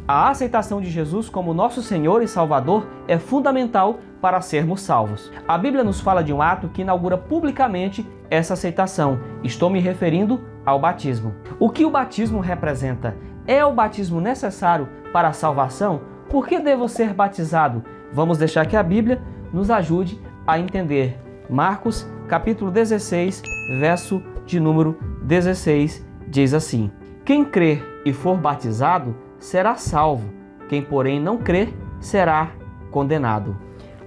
A aceitação de Jesus como nosso Senhor e Salvador é fundamental para sermos salvos. A Bíblia nos fala de um ato que inaugura publicamente essa aceitação. Estou me referindo ao batismo. O que o batismo representa? É o batismo necessário para a salvação? Por que devo ser batizado? Vamos deixar que a Bíblia nos ajude a entender. Marcos, capítulo 16, verso de número 16, diz assim: Quem crer e for batizado será salvo, quem porém não crer será condenado.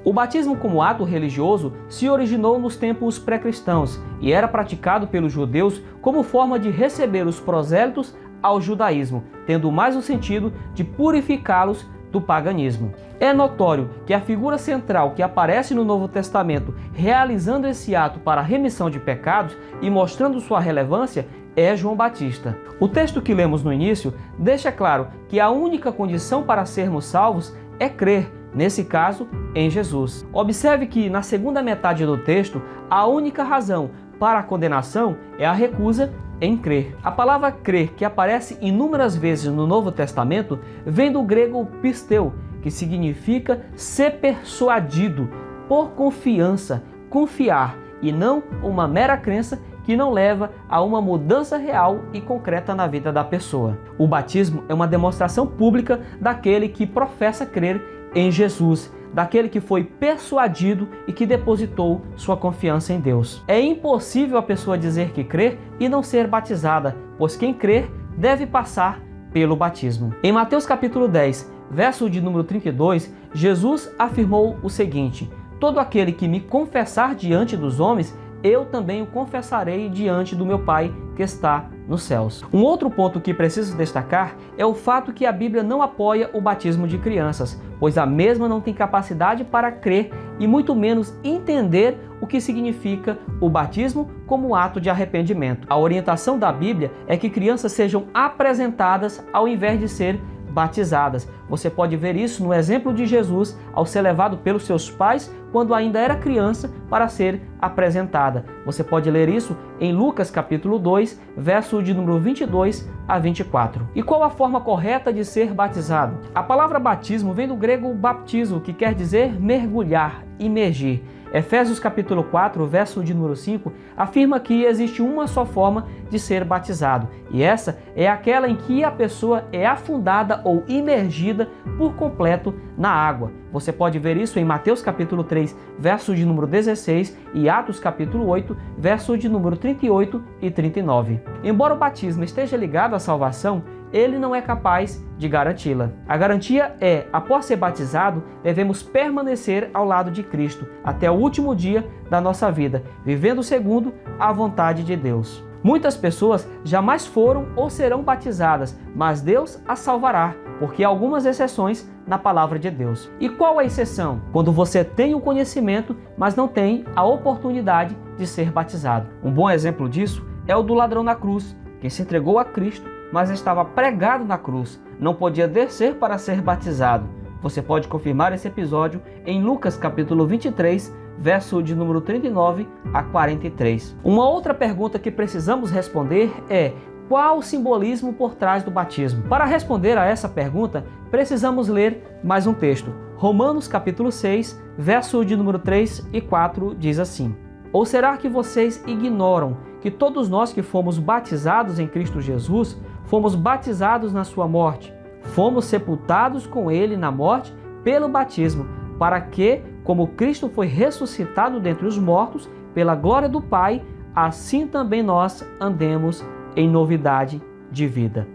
O batismo como ato religioso se originou nos tempos pré-cristãos e era praticado pelos judeus como forma de receber os prosélitos ao judaísmo, tendo mais o sentido de purificá-los do paganismo. É notório que a figura central que aparece no Novo Testamento realizando esse ato para a remissão de pecados e mostrando sua relevância é João Batista. O texto que lemos no início deixa claro que a única condição para sermos salvos é crer, nesse caso, em Jesus. Observe que na segunda metade do texto, a única razão para a condenação é a recusa em crer. A palavra crer, que aparece inúmeras vezes no Novo Testamento, vem do grego pisteu, que significa ser persuadido, por confiança, confiar, e não uma mera crença que não leva a uma mudança real e concreta na vida da pessoa. O batismo é uma demonstração pública daquele que professa crer em Jesus, daquele que foi persuadido e que depositou sua confiança em Deus. É impossível a pessoa dizer que crê e não ser batizada, pois quem crer deve passar pelo batismo. Em Mateus capítulo 10, verso de número 32, Jesus afirmou o seguinte: Todo aquele que me confessar diante dos homens, eu também o confessarei diante do meu Pai que está nos céus. Um outro ponto que preciso destacar é o fato que a Bíblia não apoia o batismo de crianças, pois a mesma não tem capacidade para crer e muito menos entender o que significa o batismo como ato de arrependimento. A orientação da Bíblia é que crianças sejam apresentadas ao invés de ser batizadas. Você pode ver isso no exemplo de Jesus ao ser levado pelos seus pais quando ainda era criança para ser apresentada. Você pode ler isso em Lucas capítulo 2, verso de número 22 a 24. E qual a forma correta de ser batizado? A palavra batismo vem do grego baptizo, que quer dizer mergulhar, imergir. Efésios capítulo 4, verso de número 5, afirma que existe uma só forma de ser batizado, e essa é aquela em que a pessoa é afundada ou imergida por completo na água. Você pode ver isso em Mateus capítulo 3, verso de número 16 e Atos capítulo 8, verso de número 38 e 39. Embora o batismo esteja ligado à salvação, ele não é capaz de garanti-la. A garantia é, após ser batizado, devemos permanecer ao lado de Cristo até o último dia da nossa vida, vivendo segundo a vontade de Deus. Muitas pessoas jamais foram ou serão batizadas, mas Deus as salvará, porque há algumas exceções na palavra de Deus. E qual a exceção? Quando você tem o conhecimento, mas não tem a oportunidade de ser batizado. Um bom exemplo disso é o do ladrão na cruz, que se entregou a Cristo, mas estava pregado na cruz, não podia descer para ser batizado. Você pode confirmar esse episódio em Lucas capítulo 23, verso de número 39 a 43. Uma outra pergunta que precisamos responder é: qual o simbolismo por trás do batismo? Para responder a essa pergunta, precisamos ler mais um texto. Romanos capítulo 6, verso de número 3 e 4 diz assim: Ou será que vocês ignoram que todos nós que fomos batizados em Cristo Jesus, fomos batizados na sua morte? Fomos sepultados com ele na morte pelo batismo, para que, como Cristo foi ressuscitado dentre os mortos, pela glória do Pai, assim também nós andemos em novidade de vida.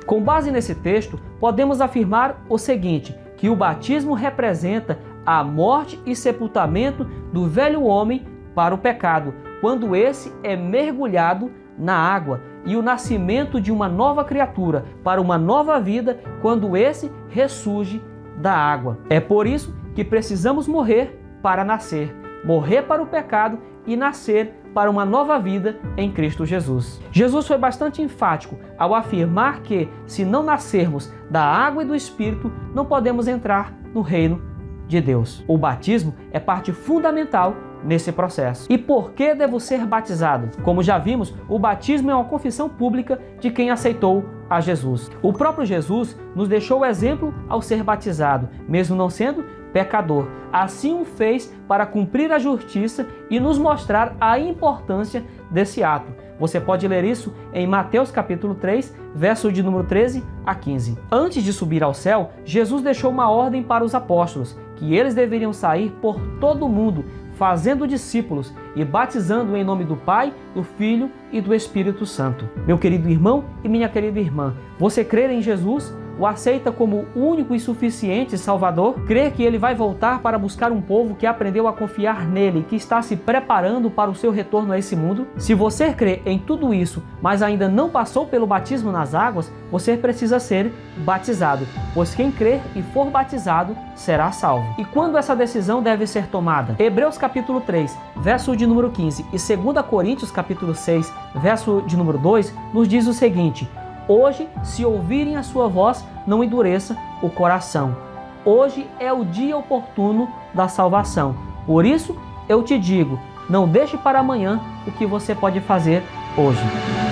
Com base nesse texto, podemos afirmar o seguinte, que o batismo representa a morte e sepultamento do velho homem para o pecado, quando esse é mergulhado na água, e o nascimento de uma nova criatura para uma nova vida quando esse ressurge da água. É por isso que precisamos morrer para nascer, morrer para o pecado e nascer para uma nova vida em Cristo Jesus. Jesus foi bastante enfático ao afirmar que, se não nascermos da água e do Espírito, não podemos entrar no reino de Deus. O batismo é parte fundamental nesse processo. E por que devo ser batizado? Como já vimos, o batismo é uma confissão pública de quem aceitou a Jesus. O próprio Jesus nos deixou o exemplo ao ser batizado, mesmo não sendo pecador. Assim o fez para cumprir a justiça e nos mostrar a importância desse ato. Você pode ler isso em Mateus capítulo 3, verso de número 13 a 15. Antes de subir ao céu, Jesus deixou uma ordem para os apóstolos, que eles deveriam sair por todo o mundo, fazendo discípulos e batizando em nome do Pai, do Filho e do Espírito Santo. Meu querido irmão e minha querida irmã, você crê em Jesus? O aceita como único e suficiente Salvador? Crê que ele vai voltar para buscar um povo que aprendeu a confiar nele e que está se preparando para o seu retorno a esse mundo? Se você crê em tudo isso, mas ainda não passou pelo batismo nas águas, você precisa ser batizado, pois quem crer e for batizado será salvo. E quando essa decisão deve ser tomada? Hebreus capítulo 3, verso de número 15 e 2 Coríntios capítulo 6, verso de número 2, nos diz o seguinte: hoje, se ouvirem a sua voz, não endureça o coração. Hoje é o dia oportuno da salvação. Por isso, eu te digo, não deixe para amanhã o que você pode fazer hoje.